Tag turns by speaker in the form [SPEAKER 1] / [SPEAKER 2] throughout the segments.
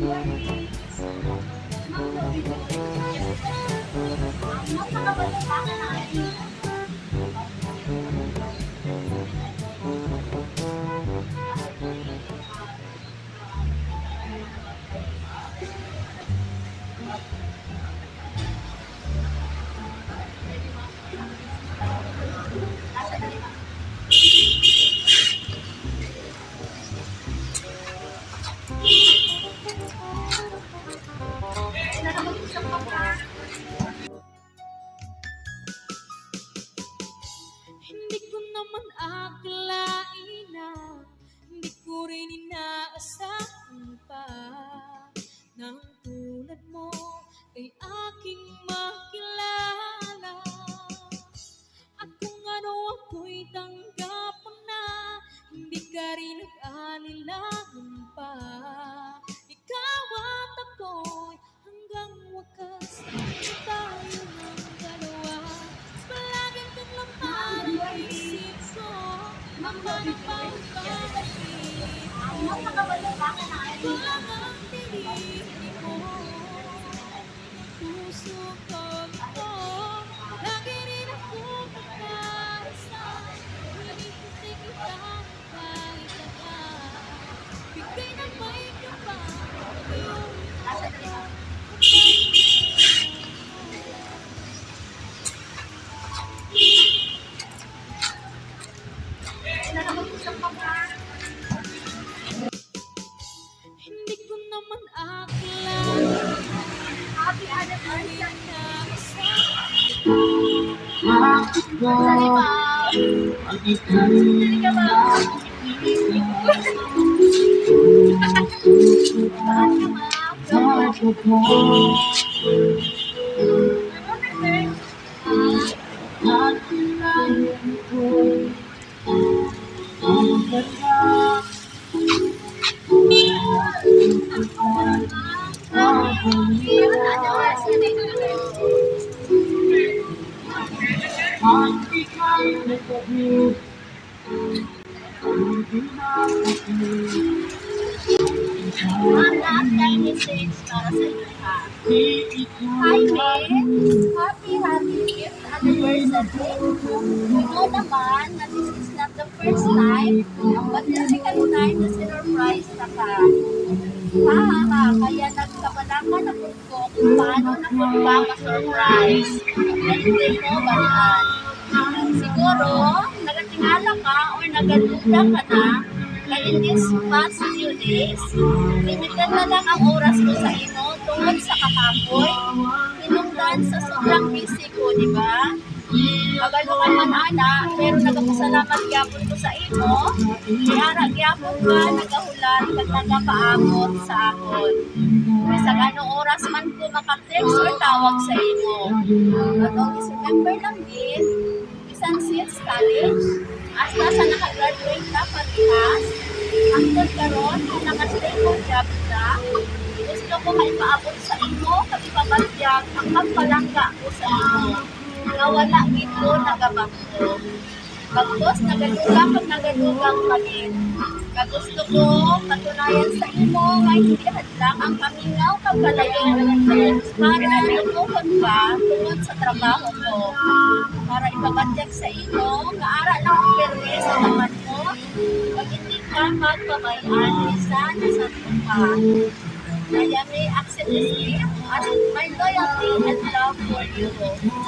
[SPEAKER 1] Hindi ko naman akalain na hindi ko rin inaasahan pa nang tulad mo ay aking makilala. At kung ano ako'y tanggap mo na, hindi ka rin nag-alilangan pa. Ikaw at ako'y hanggang wakas tayo ng dalawa. Palaging kang laman ang isip ko, mama ng pangkakasip ko. Kulang ang tinig mo, puso ko ito. Lagi rin ako kakaisa, hinihintay kita kahit saan. Bigay na may kapal, iyong hindi ko naman akalain
[SPEAKER 2] Bakit ba ang ika'y bakit ba at kinahin ko ang ganda ang ika'y nagpabit hindi na kapit
[SPEAKER 3] Last line message para sa inyo ha. Hi, Miss. Happy anniversary. We know naman na this is not the first time, but the second time na sinurprise na ka. Kaya nagkabalaka na po ko kung paano na po ba ma-surprise. Anything mo ba yan? Siguro, nagatingala ka or nagaduda ka na in these past few days, limited na lang ang oras mo sa ino tungkol sa kakapoy. Tinungdan sa sobrang busy ko, di ba? Magalukan man ana, pero nagapasalamat gyapon ko sa imo. Kaya gyapon ka nagahulat kag nagapaabot sa akon. Sa ganong oras man ko maka-text or tawag sa imo. But always remember lang din, bisan since college, hasta sa nakagraduate na parehas, hangtod karon kung nakastay kong job na, gusto ko may paabot sa imo, kami pabadyag ang pagpalangga ko sa imo. Nawala ito nagabangko. Bagkos nagadugang pag nagadugang palit. Kagusto ko patunayan sa imo nga hindi hadlang ang pamingaw pagkalayo para inuhon ka tungod sa trabaho ko. Para ipabadyag sa imo, kaara lang ang perme sa tapat mo, pag hindi ka magpabayan, isa na sa tuka. Kaya may accept this gift as my loyalty and love for you.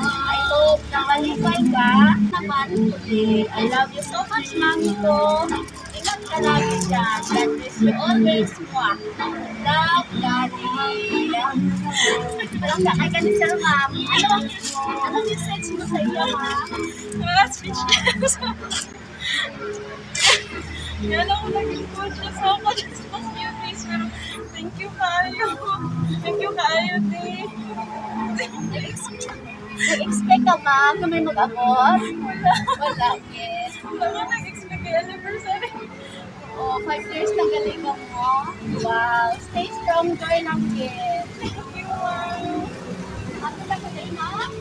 [SPEAKER 3] I hope na malipay ka naman today. I love you so much, Mami ko. Ingat ka lagi dyan. God bless you always. Mwah. Love, Daddy. Walang kakay ka ni Sir Ma'am. Ano message mo sa iyo, Ma'am?
[SPEAKER 1] wala speechless. Kaya lang ko naging po siya so much as few days, pero thank you kayo. Thank you kayo, Day.
[SPEAKER 3] Expect ka, Ma'am, na may mag-abot?
[SPEAKER 1] Wala.
[SPEAKER 3] Wala, yes.
[SPEAKER 1] Wala ko nag-expect kay anniversary.
[SPEAKER 3] Oh, 5 years na galingan mo. Wow. Stay strong, joy lang, yes.
[SPEAKER 1] Thank you, Ma'am.
[SPEAKER 3] Ako lang ko din, Ma'am.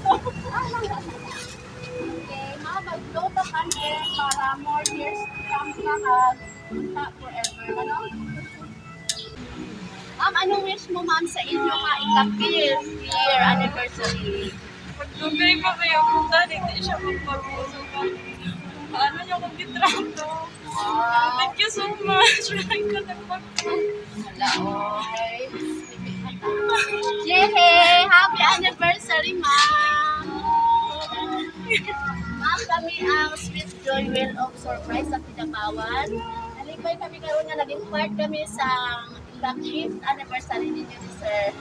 [SPEAKER 3] Okay, Ma'am, mag-flow ka para more years to come ka. forever, ano? Ma'am, anong wish mo, ma'am, sa inyo nga ika-fifth year anniversary?
[SPEAKER 1] Pagdugay ko kayo punta, hindi siya magpaguso ka. Paano niyo kong gitrato?
[SPEAKER 3] Wow.
[SPEAKER 1] Thank you so much. Maraming ka nagpagpag.
[SPEAKER 3] Wala, oy. Yay! Happy anniversary, ma'am! Ma'am, kami ang Sweet Joy Will of Surprise sa Pinapawan. Nalipay kami karoon na naging part kami sa ika-fifth anniversary ninyo ni Sir.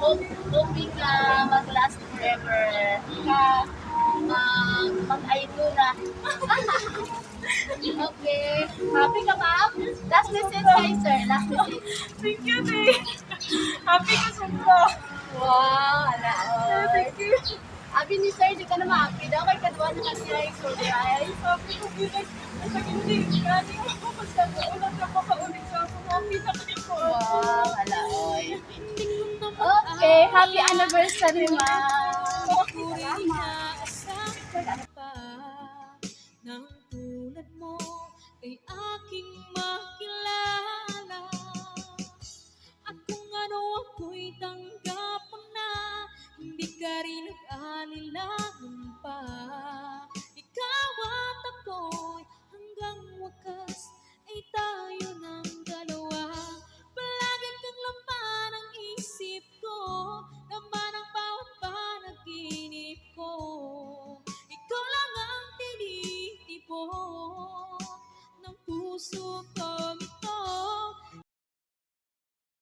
[SPEAKER 3] Hoping ka mag-last forever. Ka mag-aido na. Okay. Happy ka, ma'am? Last message kay Sir. Last message.
[SPEAKER 1] Thank you, Day. Happy ka sobra.
[SPEAKER 3] Wow, ala, oy.
[SPEAKER 1] Thank you.
[SPEAKER 3] Abi ni Sir, di ka na ma-happy daw kay kadwa na kanya yung surprise.
[SPEAKER 1] Happy ko bilang sa hindi. Kani ako basta ulang na makaulit sa ako. Happy na ko.
[SPEAKER 3] Wow, ala, oy. Okay, happy anniversary, ma'am. Salamat.
[SPEAKER 4] pa ng tulad mo ay aking makita.